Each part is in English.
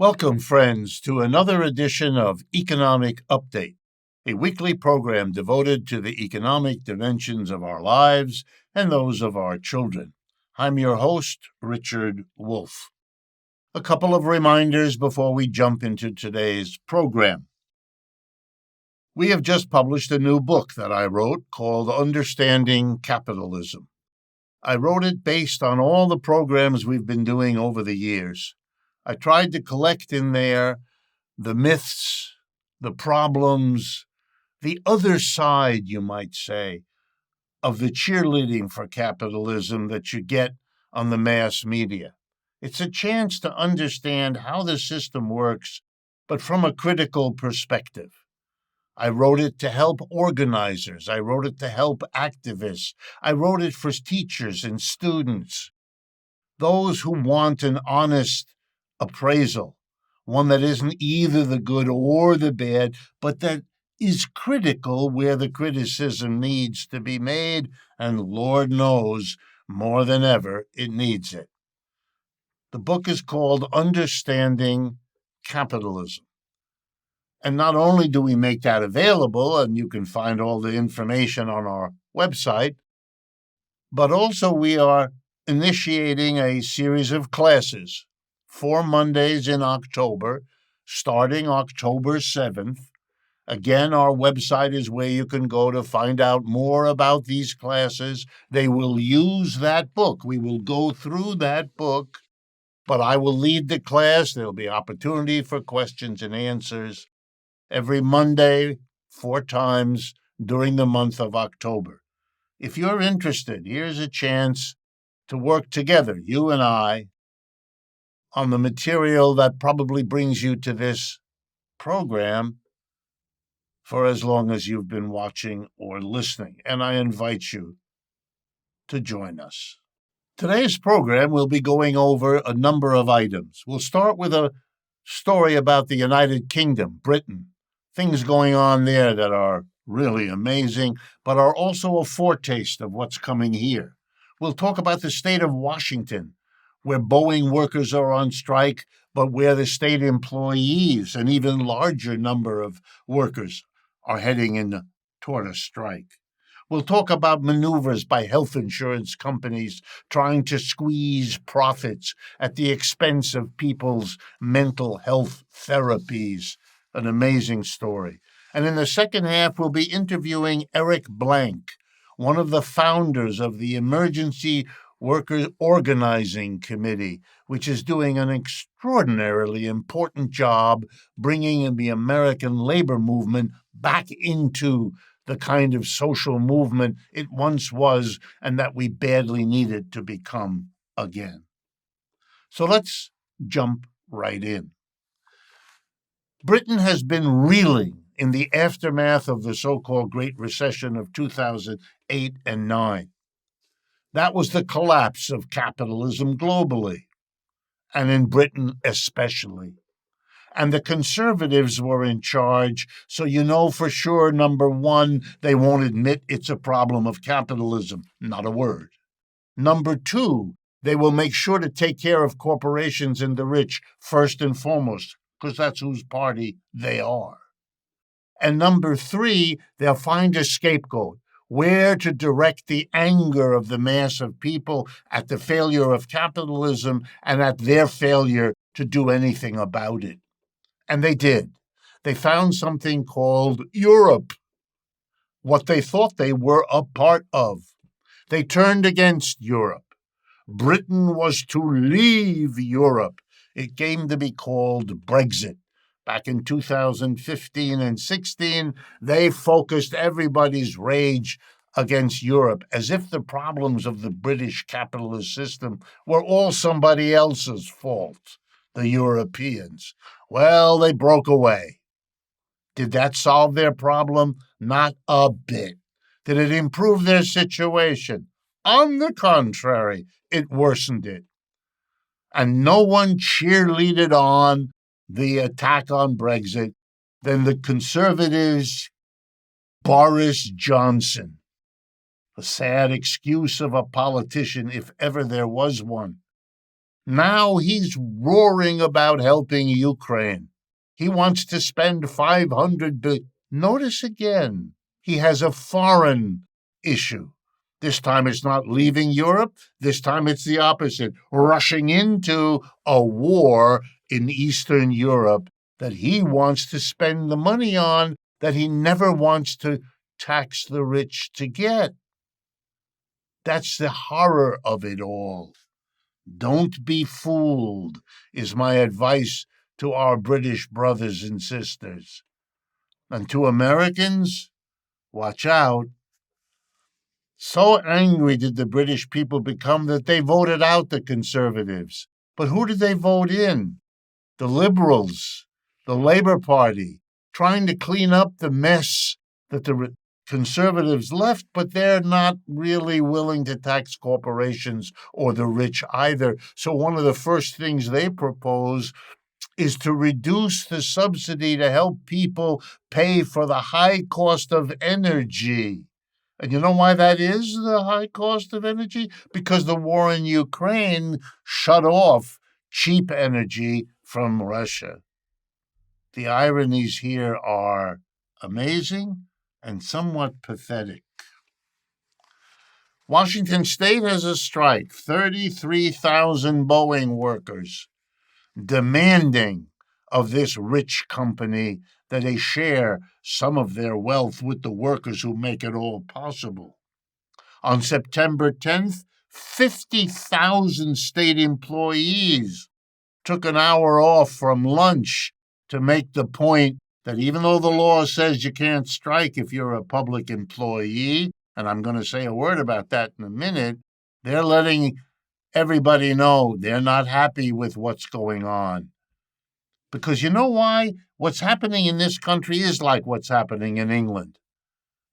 Welcome, friends, to another edition of Economic Update, a weekly program devoted to the economic dimensions of our lives and those of our children. I'm your host, Richard Wolff. A couple of reminders before we jump into today's program. We have just published a new book that I wrote called Understanding Capitalism. I wrote it based on all the programs we've been doing over the years. I tried to collect in there the myths, the problems, the other side, you might say, of the cheerleading for capitalism that you get on the mass media. It's a chance to understand how the system works, but from a critical perspective. I wrote it to help organizers. I wrote it to help activists. I wrote it for teachers and students, those who want an honest appraisal, one that isn't either the good or the bad, but that is critical where the criticism needs to be made, and Lord knows, more than ever, it needs it. The book is called Understanding Capitalism. And not only do we make that available, and you can find all the information on our website, but also we are initiating a series of classes, 4 Mondays in October, starting October 7th. Again, our website is where you can go to find out more about these classes. They will use that book. We will go through that book, but I will lead the class. There'll be opportunity for questions and answers every Monday, 4 times during the month of October. If you're interested, here's a chance to work together, you and I, on the material that probably brings you to this program for as long as you've been watching or listening. And I invite you to join us. Today's program will be going over a number of items. We'll start with a story about the United Kingdom, Britain, things going on there that are really amazing, but are also a foretaste of what's coming here. We'll talk about the state of Washington, where Boeing workers are on strike, but where the state employees, an even larger number of workers, are heading in toward a strike. We'll talk about maneuvers by health insurance companies trying to squeeze profits at the expense of people's mental health therapies. An amazing story. And in the second half, we'll be interviewing Eric Blanc, one of the founders of the Emergency Workers Organizing Committee, which is doing an extraordinarily important job bringing the American labor movement back into the kind of social movement it once was and that we badly needed to become again. So let's jump right in. Britain has been reeling in the aftermath of the so-called Great Recession of 2008 and 9. That was the collapse of capitalism globally, and in Britain especially. And the conservatives were in charge, so you know for sure, number one, they won't admit it's a problem of capitalism, not a word. Number two, they will make sure to take care of corporations and the rich first and foremost, because that's whose party they are. And number three, they'll find a scapegoat, where to direct the anger of the mass of people at the failure of capitalism and at their failure to do anything about it. And they did. They found something called Europe, what they thought they were a part of. They turned against Europe. Britain was to leave Europe. It came to be called Brexit. Back in 2015 and 16, they focused everybody's rage against Europe as if the problems of the British capitalist system were all somebody else's fault, the Europeans. Well, they broke away. Did that solve their problem? Not a bit. Did it improve their situation? On the contrary, it worsened it. And no one cheerleaded on the attack on Brexit than the Conservatives' Boris Johnson. A sad excuse of a politician, if ever there was one. Now he's roaring about helping Ukraine. He wants to spend $500 billion. Notice again, he has a foreign issue. This time it's not leaving Europe. This time it's the opposite, rushing into a war in Eastern Europe that he wants to spend the money on that he never wants to tax the rich to get. That's the horror of it all. Don't be fooled, is my advice to our British brothers and sisters. And to Americans, watch out. So angry did the British people become that they voted out the Conservatives. But who did they vote in? The Liberals, the Labour Party, trying to clean up the mess that the Conservatives left, but they're not really willing to tax corporations or the rich either. So one of the first things they propose is to reduce the subsidy to help people pay for the high cost of energy. And you know why that is, the high cost of energy? Because the war in Ukraine shut off cheap energy from Russia. The ironies here are amazing and somewhat pathetic. Washington State has a strike, 33,000 Boeing workers demanding of this rich company that they share some of their wealth with the workers who make it all possible. On September 10th, 50,000 state employees took an hour off from lunch to make the point that even though the law says you can't strike if you're a public employee, and I'm going to say a word about that in a minute, they're letting everybody know they're not happy with what's going on. Because you know why? What's happening in this country is like what's happening in England.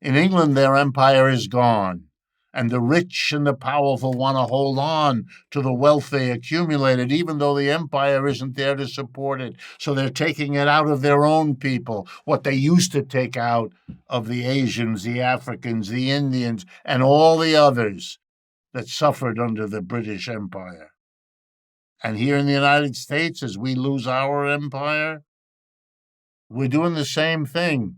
In England, their empire is gone, and the rich and the powerful want to hold on to the wealth they accumulated, even though the empire isn't there to support it. So they're taking it out of their own people, what they used to take out of the Asians, the Africans, the Indians, and all the others that suffered under the British Empire. And here in the United States, as we lose our empire, we're doing the same thing.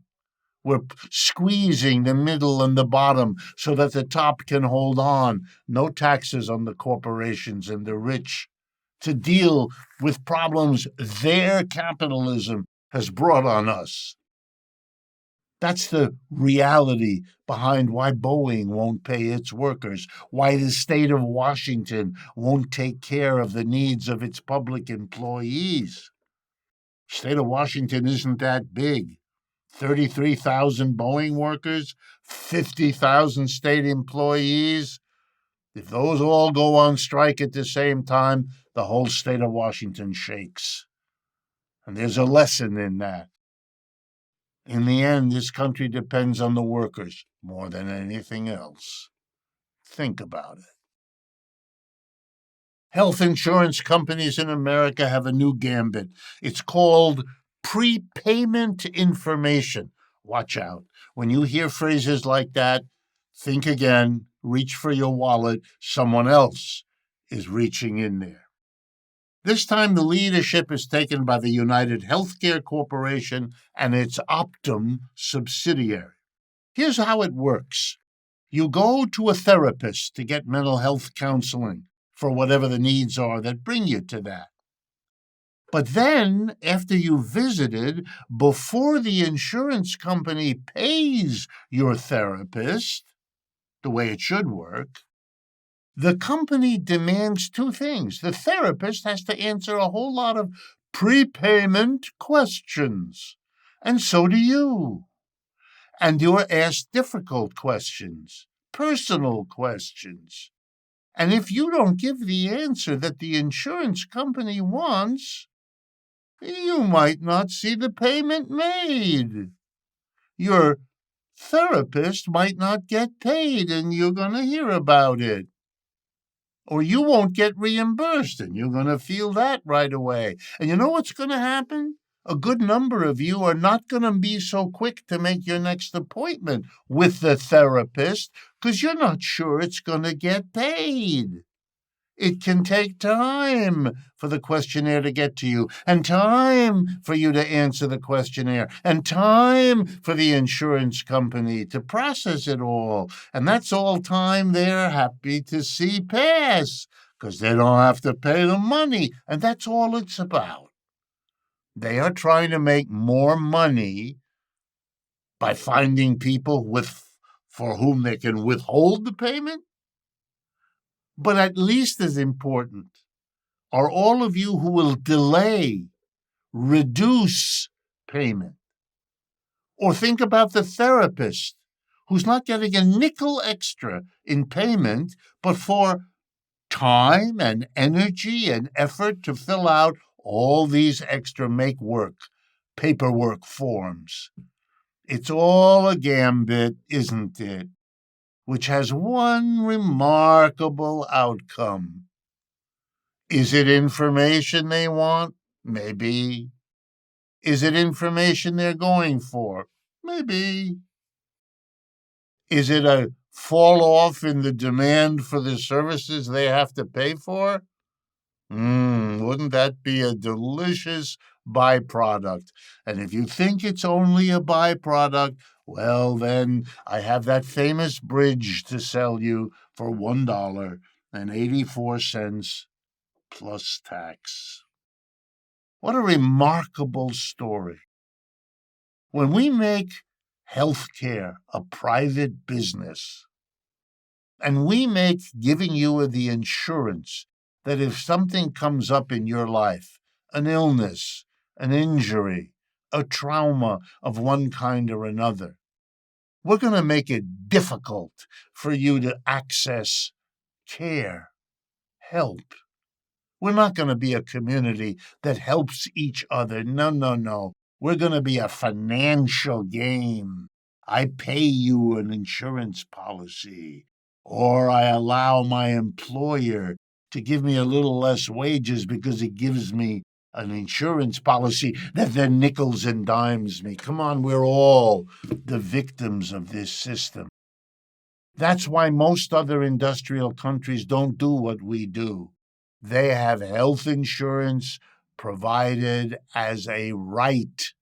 We're squeezing the middle and the bottom so that the top can hold on. No taxes on the corporations and the rich to deal with problems their capitalism has brought on us. That's the reality behind why Boeing won't pay its workers, why the state of Washington won't take care of the needs of its public employees. State of Washington isn't that big. 33,000 Boeing workers, 50,000 state employees. If those all go on strike at the same time, the whole state of Washington shakes. And there's a lesson in that. In the end, this country depends on the workers more than anything else. Think about it. Health insurance companies in America have a new gambit. It's called Prepayment Information. Watch out. When you hear phrases like that, think again, reach for your wallet. Someone else is reaching in there. This time, the leadership is taken by the United Healthcare Corporation and its Optum subsidiary. Here's how it works. You go to a therapist to get mental health counseling for whatever the needs are that bring you to that. But then, after you've visited, before the insurance company pays your therapist, the way it should work, the company demands two things. The therapist has to answer a whole lot of prepayment questions, and so do you. And you're asked difficult questions, personal questions. And if you don't give the answer that the insurance company wants, you might not see the payment made. Your therapist might not get paid, and you're going to hear about it. Or you won't get reimbursed, and you're going to feel that right away. And you know what's going to happen? A good number of you are not going to be so quick to make your next appointment with the therapist because you're not sure it's going to get paid. It can take time for the questionnaire to get to you, and time for you to answer the questionnaire, and time for the insurance company to process it all. And that's all time they're happy to see pass, because they don't have to pay the money, and that's all it's about. They are trying to make more money by finding people for whom they can withhold the payment. But at least as important are all of you who will delay, reduce payment. Or think about the therapist who's not getting a nickel extra in payment, but for time and energy and effort to fill out all these extra paperwork forms. It's all a gambit, isn't it? Which has one remarkable outcome. Is it information they want? Maybe. Is it information they're going for? Maybe. Is it a fall off in the demand for the services they have to pay for? Wouldn't that be a delicious byproduct? And if you think it's only a byproduct, well, then I have that famous bridge to sell you for $1.84 plus tax. What a remarkable story. When we make healthcare a private business, and we make giving you the insurance that if something comes up in your life, an illness, an injury, a trauma of one kind or another, we're going to make it difficult for you to access care, help. We're not going to be a community that helps each other. No. We're going to be a financial game. I pay you an insurance policy, or I allow my employer to give me a little less wages because it gives me an insurance policy that then nickels and dimes me. Come on, we're all the victims of this system. That's why most other industrial countries don't do what we do. They have health insurance provided as a right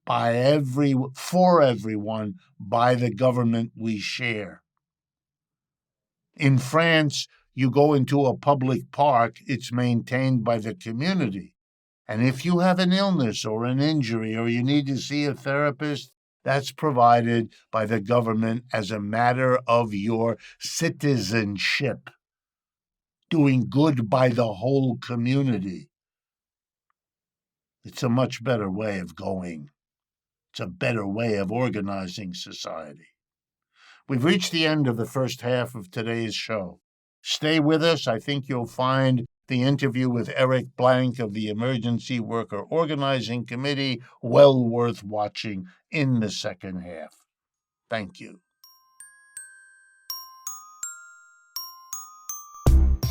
for everyone by the government we share. In France, you go into a public park, it's maintained by the community. And if you have an illness or an injury or you need to see a therapist, that's provided by the government as a matter of your citizenship, doing good by the whole community. It's a much better way of going. It's a better way of organizing society. We've reached the end of the first half of today's show. Stay with us. I think you'll find the interview with Eric Blanc of the Emergency Worker Organizing Committee well worth watching in the second half. Thank you.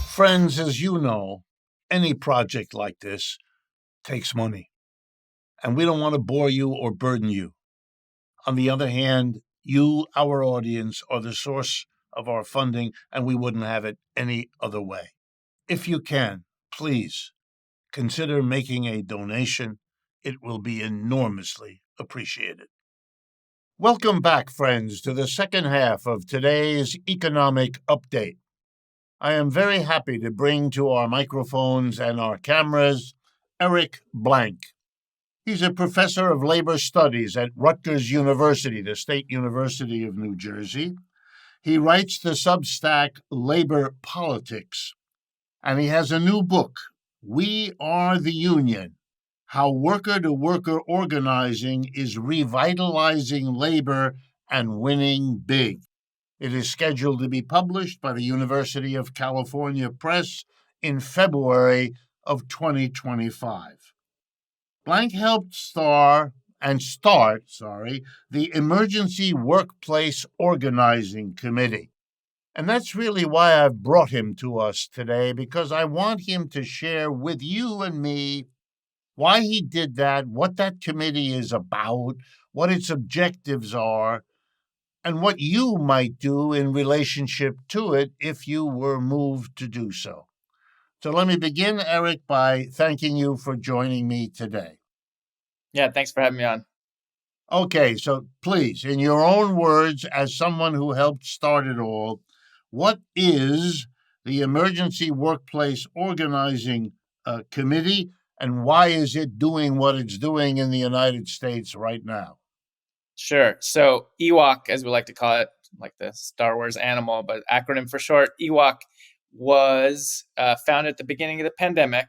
Friends, as you know, any project like this takes money. And we don't want to bore you or burden you. On the other hand, you, our audience, are the source of our funding, and we wouldn't have it any other way. If you can, please consider making a donation. It will be enormously appreciated. Welcome back, friends, to the second half of today's economic update. I am very happy to bring to our microphones and our cameras Eric Blanc. He's a professor of labor studies at Rutgers University, the State University of New Jersey. He writes the Substack Labor Politics, and he has a new book, We Are the Union: How Worker-to-Worker Organizing is Revitalizing Labor and Winning Big. It is scheduled to be published by the University of California Press in February of 2025. Blanc helped start the Emergency Workplace Organizing Committee. And that's really why I've brought him to us today, because I want him to share with you and me why he did that, what that committee is about, what its objectives are, and what you might do in relationship to it if you were moved to do so. So let me begin, Eric, by thanking you for joining me today. Yeah, thanks for having me on. Okay, so please, in your own words, as someone who helped start it all, what is the Emergency Workplace Organizing Committee, and why is it doing what it's doing in the United States right now? Sure. So EWOC, as we like to call it, like the Star Wars animal, but acronym for short, EWOC was founded at the beginning of the pandemic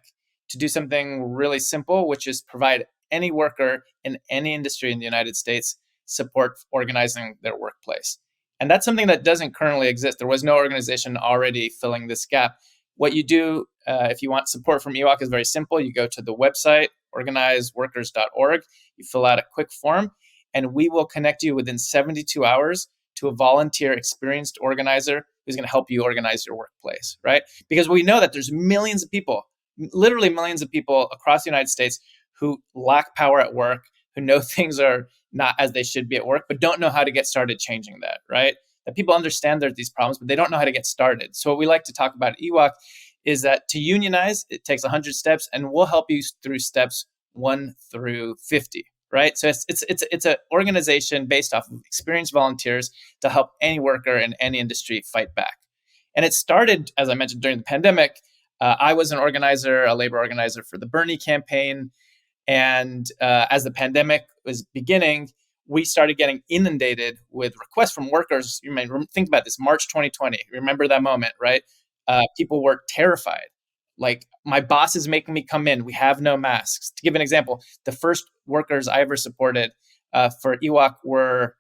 to do something really simple, which is provide any worker in any industry in the United States support organizing their workplace. And that's something that doesn't currently exist. There was no organization already filling this gap. What you do if you want support from EWOC is very simple. You go to the website, organizeworkers.org, you fill out a quick form, and we will connect you within 72 hours to a volunteer experienced organizer who's going to help you organize your workplace, right? Because we know that there's millions of people, literally millions of people across the United States who lack power at work, who know things are not as they should be at work, but don't know how to get started changing that, right? That people understand there's these problems, but they don't know how to get started. So what we like to talk about at EWOC is that to unionize, it takes 100 steps, and we'll help you through steps 1 through 50. Right, so it's an organization based off of experienced volunteers to help any worker in any industry fight back. And it started, as I mentioned, during the pandemic. I was an organizer, a labor organizer for the Bernie campaign, and as the pandemic was beginning, we started getting inundated with requests from workers. You may think about this, March 2020. Remember that moment, right? People were terrified. Like, my boss is making me come in. We have no masks. To give an example, the first workers I ever supported for EWOC were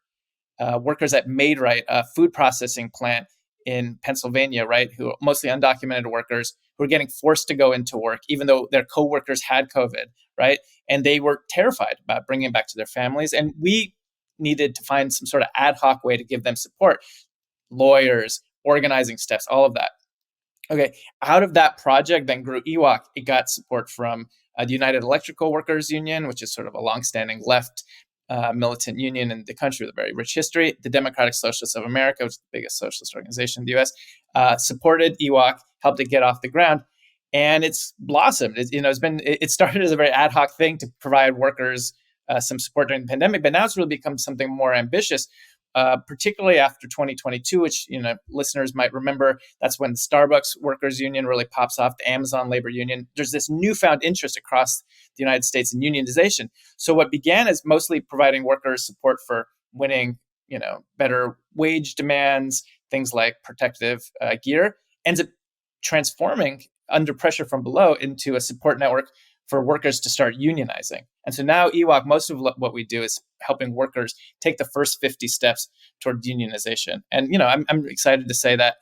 workers at Maid-Rite, a food processing plant in Pennsylvania, right? Who mostly undocumented workers who were getting forced to go into work, even though their coworkers had COVID, right? And they were terrified about bringing it back to their families. And we needed to find some sort of ad hoc way to give them support, lawyers, organizing steps, all of that. Okay, out of that project then grew EWOC. It got support from the United Electrical Workers Union, which is sort of a longstanding left militant union in the country with a very rich history. The Democratic Socialists of America, which is the biggest socialist organization in the U.S., supported EWOC, helped it get off the ground, and it's blossomed. It started as a very ad hoc thing to provide workers some support during the pandemic, but now it's really become something more ambitious. Particularly after 2022, which listeners might remember, that's when the Starbucks Workers Union really pops off, the Amazon Labor Union. There's this newfound interest across the United States in unionization. So what began as mostly providing workers support for winning, better wage demands, things like protective gear, ends up transforming under pressure from below into a support network for workers to start unionizing. And so now EWOC, most of what we do is helping workers take the first 50 steps toward unionization. And, I'm excited to say that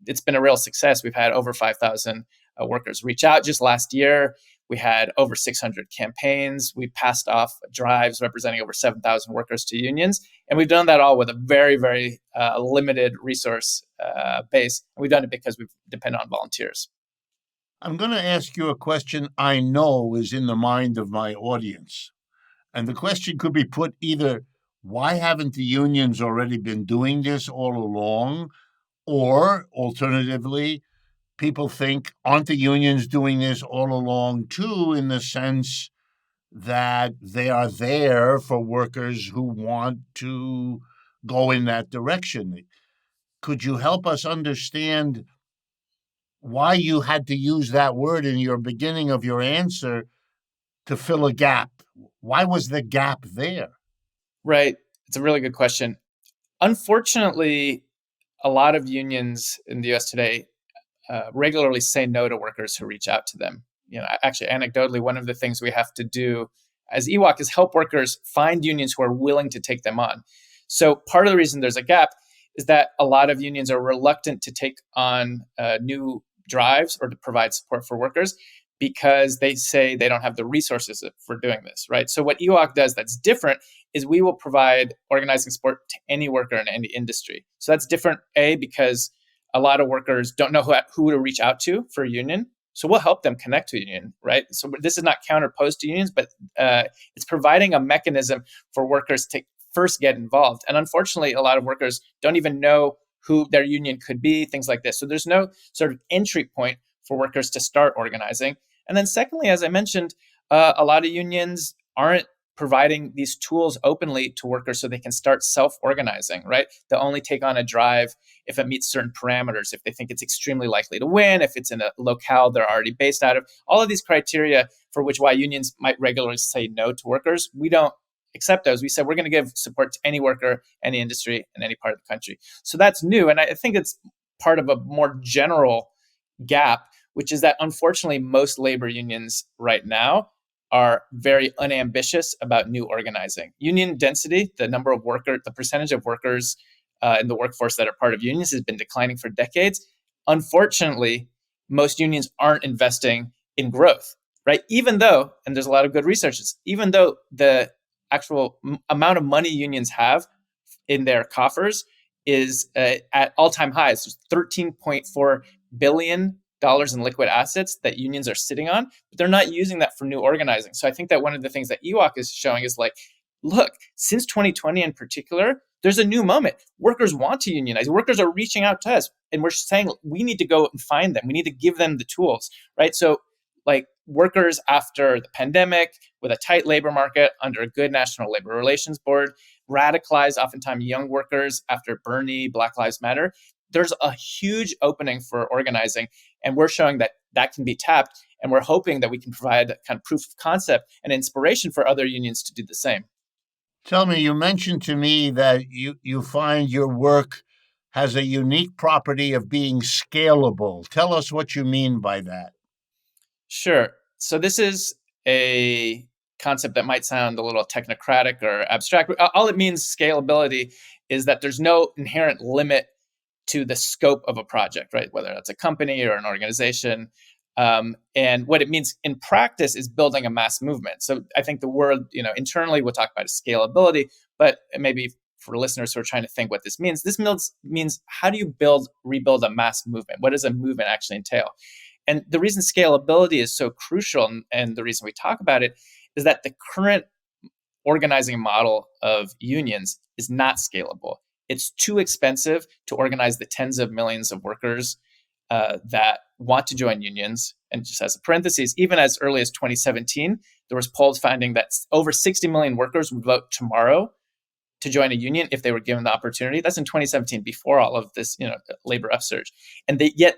it's been a real success. We've had over 5,000 workers reach out just last year. We had over 600 campaigns. We passed off drives representing over 7,000 workers to unions. And we've done that all with a very, very limited resource base. And we've done it because we depend on volunteers. I'm going to ask you a question I know is in the mind of my audience. And the question could be put either, why haven't the unions already been doing this all along? Or alternatively, people think, aren't the unions doing this all along too, in the sense that they are there for workers who want to go in that direction? Could you help us understand why you had to use that word in your beginning of your answer to fill a gap? Why was the gap there? Right. It's a really good question. Unfortunately, a lot of unions in the US today regularly say no to workers who reach out to them. Actually, anecdotally, one of the things we have to do as EWOC is help workers find unions who are willing to take them on. So part of the reason there's a gap is that a lot of unions are reluctant to take on new drives or to provide support for workers because they say they don't have the resources for doing this, right? So what EWOC does that's different is we will provide organizing support to any worker in any industry. So that's different, because a lot of workers don't know who to reach out to for a union. So we'll help them connect to a union, right? So this is not counterposed to unions, but it's providing a mechanism for workers to first get involved. And unfortunately, a lot of workers don't even know who their union could be, things like this. So there's no sort of entry point for workers to start organizing. And then secondly, as I mentioned, a lot of unions aren't providing these tools openly to workers so they can start self-organizing, right? They'll only take on a drive if it meets certain parameters, if they think it's extremely likely to win, if it's in a locale they're already based out of. All of these criteria for why unions might regularly say no to workers, we don't accept those. We said we're going to give support to any worker, any industry, in any part of the country. So that's new. And I think it's part of a more general gap, which is that unfortunately most labor unions right now are very unambitious about new organizing. Union density, the percentage of workers in the workforce that are part of unions has been declining for decades. Unfortunately, most unions aren't investing in growth, right? Even though, and there's a lot of good research, even though the actual amount of money unions have in their coffers is at all-time highs. There's $13.4 billion in liquid assets that unions are sitting on, but they're not using that for new organizing. So I think that one of the things that EWOC is showing is like, look, since 2020 in particular, there's a new moment. Workers want to unionize. Workers are reaching out to us, and we're saying we need to go and find them. We need to give them the tools, right? So like workers after the pandemic, with a tight labor market, under a good National Labor Relations Board, radicalized oftentimes young workers after Bernie, Black Lives Matter, there's a huge opening for organizing, and we're showing that that can be tapped, and we're hoping that we can provide kind of proof of concept and inspiration for other unions to do the same. Tell me, you mentioned to me that you find your work has a unique property of being scalable. Tell us what you mean by that. Sure. So this is a concept that might sound a little technocratic or abstract. All it means, scalability, is that there's no inherent limit to the scope of a project, right? Whether that's a company or an organization. And what it means in practice is building a mass movement. So I think the word, internally we'll talk about scalability, but maybe for listeners who are trying to think what this means how do you rebuild a mass movement? What does a movement actually entail? And the reason scalability is so crucial, and the reason we talk about it, is that the current organizing model of unions is not scalable. It's too expensive to organize the tens of millions of workers that want to join unions. And just as a parenthesis, even as early as 2017, there was polls finding that over 60 million workers would vote tomorrow to join a union if they were given the opportunity. That's in 2017, before all of this, labor upsurge. And yet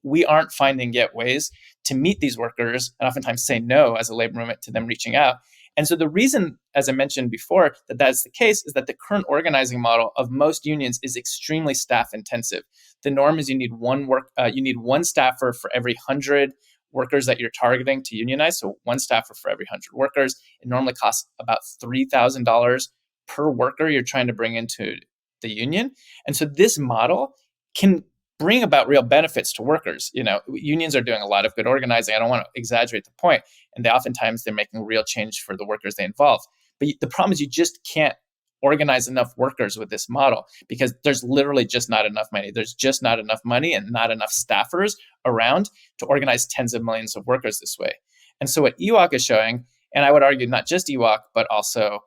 we aren't finding yet ways to meet these workers, and oftentimes say no as a labor movement to them reaching out. And so the reason, as I mentioned before, that that's the case is that the current organizing model of most unions is extremely staff intensive. The norm is you need one staffer for every 100 workers that you're targeting to unionize. So one staffer for every 100 workers. It normally costs about $3,000 per worker you're trying to bring into the union. And so this model can bring about real benefits to workers. Unions are doing a lot of good organizing. I don't want to exaggerate the point. And oftentimes they're making real change for the workers they involve. But the problem is you just can't organize enough workers with this model, because there's literally just not enough money. There's just not enough money and not enough staffers around to organize tens of millions of workers this way. And so what EWOC is showing, and I would argue not just EWOC, but also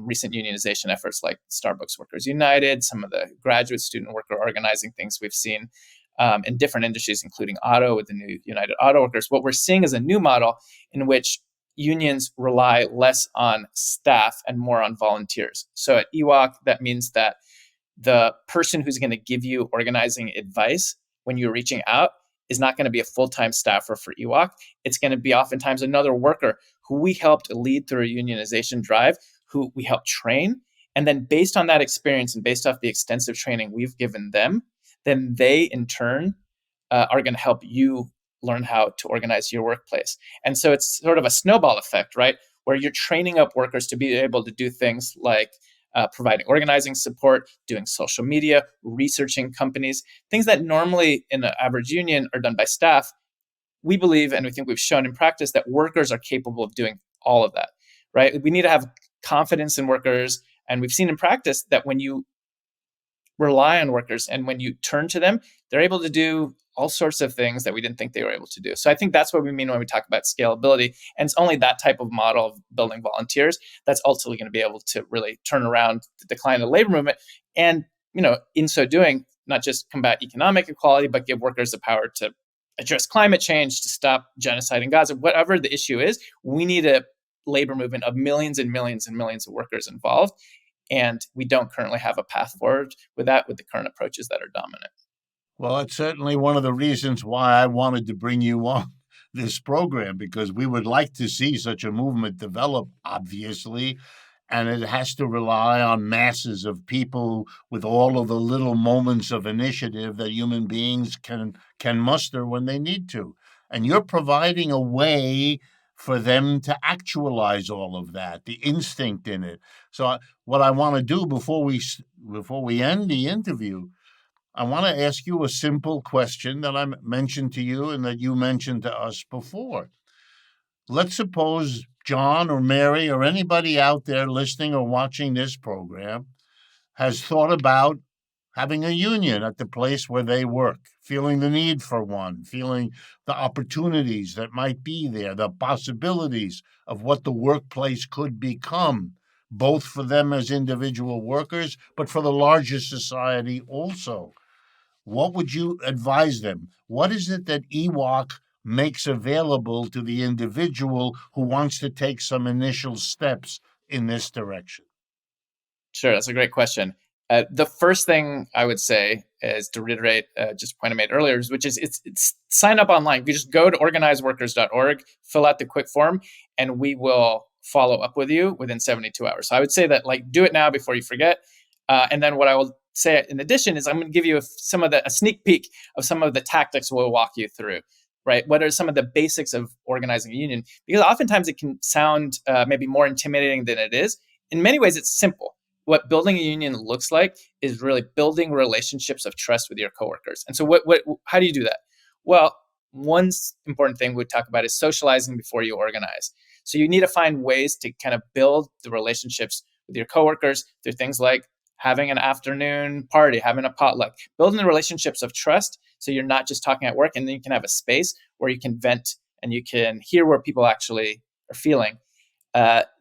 recent unionization efforts like Starbucks Workers United, some of the graduate student worker organizing things we've seen in different industries, including auto with the new United Auto Workers. What we're seeing is a new model in which unions rely less on staff and more on volunteers. So at EWOC, that means that the person who's going to give you organizing advice when you're reaching out is not going to be a full-time staffer for EWOC. It's going to be oftentimes another worker who we helped lead through a unionization drive, who we helped train. And then based on that experience and based off the extensive training we've given them, then they in turn are going to help you learn how to organize your workplace. And so it's sort of a snowball effect, right? Where you're training up workers to be able to do things like providing organizing support, doing social media, researching companies, things that normally in an average union are done by staff. We believe, and we think we've shown in practice, that workers are capable of doing all of that, right? We need to have confidence in workers. And we've seen in practice that when you rely on workers and when you turn to them, they're able to do all sorts of things that we didn't think they were able to do. So I think that's what we mean when we talk about scalability. And it's only that type of model of building volunteers that's ultimately going to be able to really turn around the decline of the labor movement. And, in so doing, not just combat economic equality, but give workers the power to address climate change, to stop genocide in Gaza, whatever the issue is, we need a labor movement of millions and millions and millions of workers involved. And we don't currently have a path forward with that, with the current approaches that are dominant. Well, that's certainly one of the reasons why I wanted to bring you on this program, because we would like to see such a movement develop, obviously, and it has to rely on masses of people with all of the little moments of initiative that human beings can muster when they need to. And you're providing a way for them to actualize all of that, the instinct in it. So what I want to do before we end the interview, I want to ask you a simple question that I mentioned to you and that you mentioned to us before. Let's suppose John or Mary or anybody out there listening or watching this program has thought about having a union at the place where they work, feeling the need for one, feeling the opportunities that might be there, the possibilities of what the workplace could become, both for them as individual workers, but for the larger society also. What would you advise them? What is it that EWOC makes available to the individual who wants to take some initial steps in this direction? Sure, that's a great question. The first thing I would say is to reiterate just a point I made earlier, which is it's sign up online. You just go to organizeworkers.org, fill out the quick form, and we will follow up with you within 72 hours. So I would say that do it now before you forget. And then what I will say in addition is I'm going to give you a sneak peek of some of the tactics we'll walk you through. Right? What are some of the basics of organizing a union? Because oftentimes it can sound maybe more intimidating than it is. In many ways, it's simple. What building a union looks like is really building relationships of trust with your coworkers. And so how do you do that? Well, one important thing we talk about is socializing before you organize. So you need to find ways to kind of build the relationships with your coworkers through things like having an afternoon party, having a potluck, building the relationships of trust. So you're not just talking at work, and then you can have a space where you can vent and you can hear where people actually are feeling.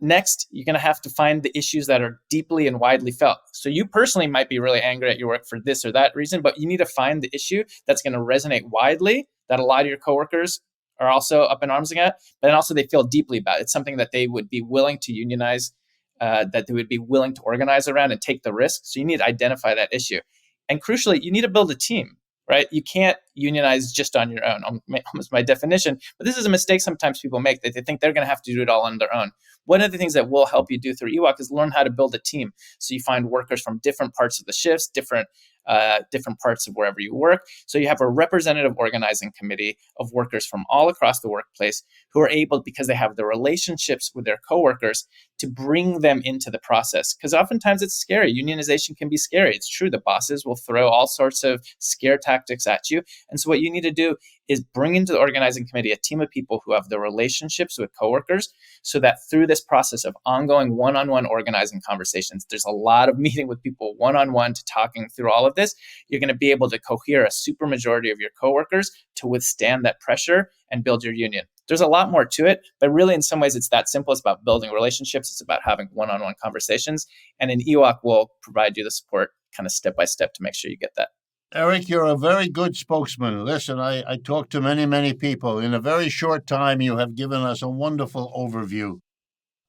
Next, you're going to have to find the issues that are deeply and widely felt. So you personally might be really angry at your work for this or that reason, but you need to find the issue that's going to resonate widely, that a lot of your coworkers are also up in arms against, but then also they feel deeply about it. It's something that they would be willing to unionize, that they would be willing to organize around and take the risk. So you need to identify that issue. And crucially, you need to build a team. Right? You can't unionize just on your own, almost my definition. But this is a mistake sometimes people make, that they think they're going to have to do it all on their own. One of the things that will help you do through EWOC is learn how to build a team. So you find workers from different parts of the shifts, different parts of wherever you work. So you have a representative organizing committee of workers from all across the workplace who are able, because they have the relationships with their coworkers, to bring them into the process. Because oftentimes it's scary. Unionization can be scary. It's true. The bosses will throw all sorts of scare tactics at you. And so what you need to do is bring into the organizing committee a team of people who have the relationships with coworkers, so that through this process of ongoing one-on-one organizing conversations, there's a lot of meeting with people one-on-one to talking through all of this, you're going to be able to cohere a supermajority of your coworkers to withstand that pressure and build your union. There's a lot more to it, but really in some ways it's that simple. It's about building relationships. It's about having one-on-one conversations. And in EWOC, we'll provide you the support kind of step by step to make sure you get that. Eric, you're a very good spokesman. Listen, I talked to many, many people. In a very short time, you have given us a wonderful overview.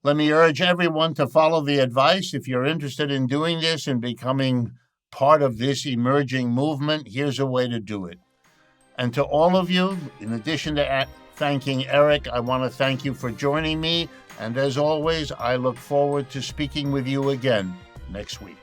Let me urge everyone to follow the advice. If you're interested in doing this and becoming part of this emerging movement, here's a way to do it. And to all of you, in addition to thanking Eric, I want to thank you for joining me. And as always, I look forward to speaking with you again next week.